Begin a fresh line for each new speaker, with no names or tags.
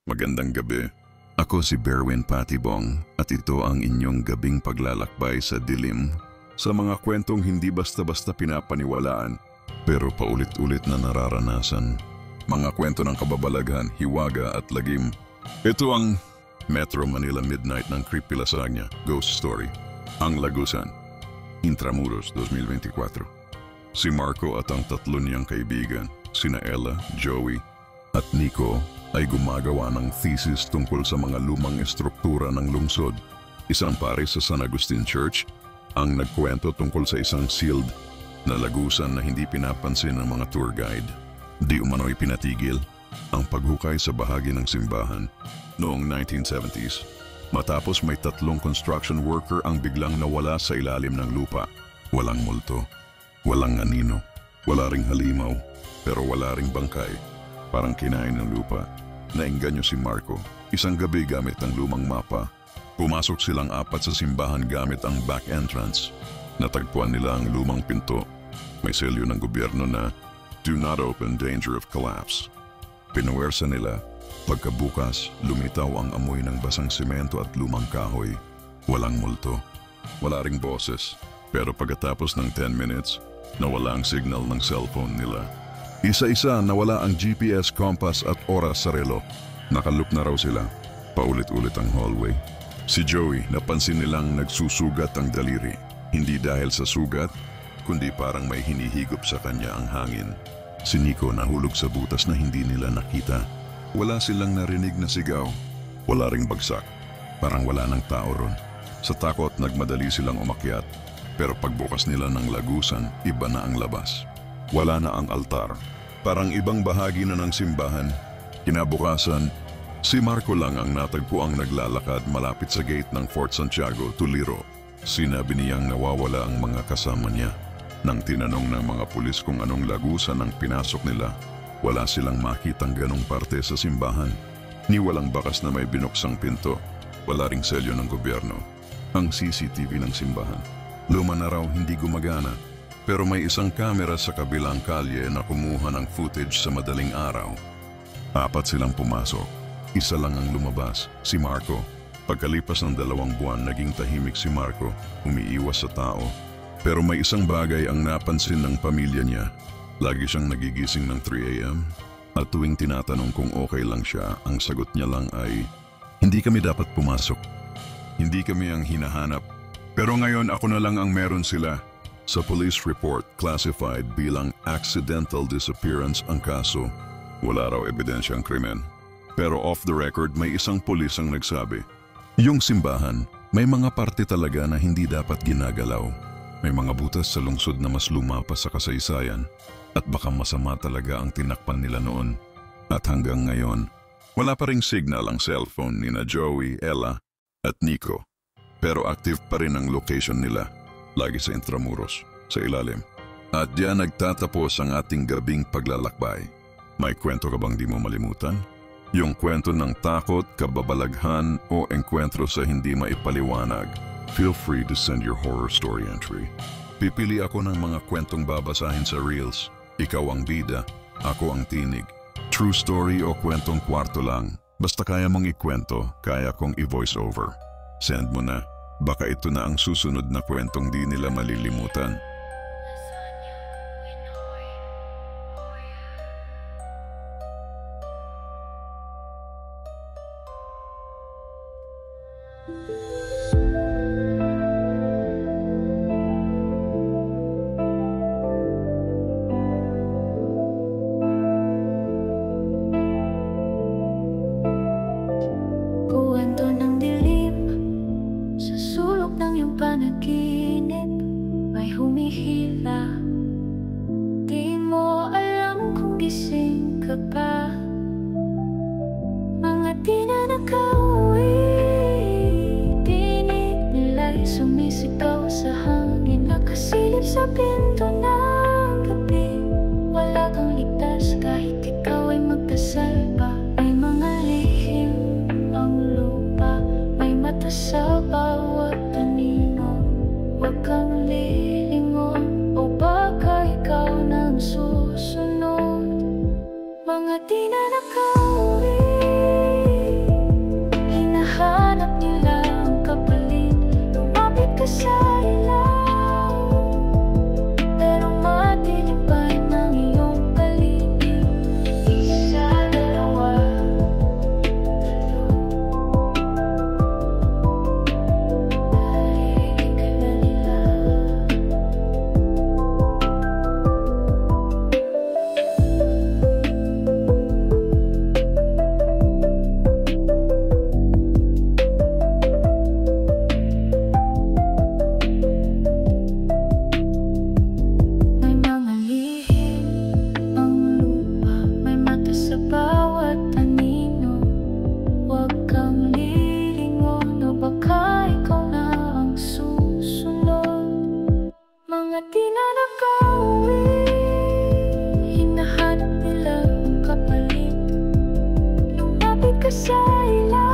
Magandang gabi. Ako si Berwin Patibong at ito ang inyong gabing paglalakbay sa dilim sa mga kwentong hindi basta-basta pinapaniwalaan pero paulit-ulit na nararanasan. Mga kwento ng kababalaghan, hiwaga at lagim. Ito ang Metro Manila Midnight ng Creepy Lasagna Ghost Story. Ang Lagusan, Intramuros 2024. Si Marco at ang tatlo niyang kaibigan, sina Ella, Joey at Nico, ay gumagawa ng thesis tungkol sa mga lumang estruktura ng lungsod. Isang pare sa San Agustin Church ang nagkwento tungkol sa isang sealed na lagusan na hindi pinapansin ng mga tour guide. Di umano'y pinatigil ang paghukay sa bahagi ng simbahan noong 1970s. Matapos may 3 construction worker ang biglang nawala sa ilalim ng lupa. Walang multo, walang anino, wala ring halimaw, pero wala ring bangkay. Parang kinain ng lupa. Naengganyo si Marco. Isang gabi gamit ang lumang mapa, pumasok silang 4 sa simbahan gamit ang back entrance. Natagpuan nila ang lumang pinto. May selyo ng gobyerno na "Do not open, danger of collapse." Pinuwersa nila. Pagkabukas, lumitaw ang amoy ng basang simento at lumang kahoy. Walang multo, wala ring boses. Pero pagkatapos ng 10 minutes, nawala ang signal ng cellphone nila. Isa-isa nawala ang GPS, compass at oras sa relo. Nakaloop na raw sila. Paulit-ulit ang hallway. Si Joey, napansin nilang nagsusugat ang daliri. Hindi dahil sa sugat, kundi parang may hinihigop sa kanya ang hangin. Si Nico nahulog sa butas na hindi nila nakita. Wala silang narinig na sigaw. Wala ring bagsak. Parang wala ng tao ron. Sa takot, nagmadali silang umakyat. Pero pagbukas nila ng lagusan, iba na ang labas. Wala na ang altar. Parang ibang bahagi na ng simbahan. Kinabukasan, si Marco lang ang natagpuang naglalakad malapit sa gate ng Fort Santiago, Tuliro. Sinabi niyang nawawala ang mga kasama niya. Nang tinanong ng mga pulis kung anong lagusan ang pinasok nila, wala silang makitang ganong parte sa simbahan. Ni walang bakas na may binuksang pinto. Wala ring selyo ng gobyerno. Ang CCTV ng simbahan luma na raw, hindi gumagana. Pero may isang kamera sa kabilang kalye na kumuha ng footage sa madaling araw. 4 silang pumasok. Isa lang ang lumabas, si Marco. Pagkalipas ng 2 buwan, naging tahimik si Marco, umiiwas sa tao. Pero may isang bagay ang napansin ng pamilya niya. Lagi siyang nagigising ng 3 a.m. At tuwing tinatanong kung okay lang siya, ang sagot niya lang ay, "Hindi kami dapat pumasok. Hindi kami ang hinahanap. Pero ngayon ako na lang ang meron sila." Sa police report, classified bilang accidental disappearance ang kaso. Wala raw ebidensyang krimen. Pero off the record, may isang pulis ang nagsabi, yung simbahan, may mga parte talaga na hindi dapat ginagalaw. May mga butas sa lungsod na mas luma pa sa kasaysayan at baka masama talaga ang tinakpan nila noon. At hanggang ngayon, wala pa ring signal ang cellphone nina Joey, Ella at Nico. Pero active pa rin ang location nila. Lagi sa Intramuros, sa ilalim. At diyan nagtatapos ang ating gabing paglalakbay. May kwento ka bang di mo malimutan? Yung kwento ng takot, kababalaghan o engkwentro sa hindi maipaliwanag. Feel free to send your horror story entry. Pipili ako ng mga kwentong babasahin sa Reels. Ikaw ang bida, ako ang tinig. True story o kwentong kwarto lang. Basta kaya mong ikwento, kaya kong i-voice over. Send mo na. Baka ito na ang susunod na kwentong di nila malilimutan.
Kuwento ng dilim sa sulok ng iyong panaginip, may humihila. Di mo alam kung gising ka pa. Mga di na nakauwi, tinig nila'y sumisigaw sa hangin. Nakasilip sa pinto ng gabi. Wala kang ligtas kahit ikaw ay magdasal pa. May mga lihim ang lupa, may mata sa bawat anino. Huwag kang lilingon o baka ikaw nang susunod. Mga di na nakauwi, sadya ay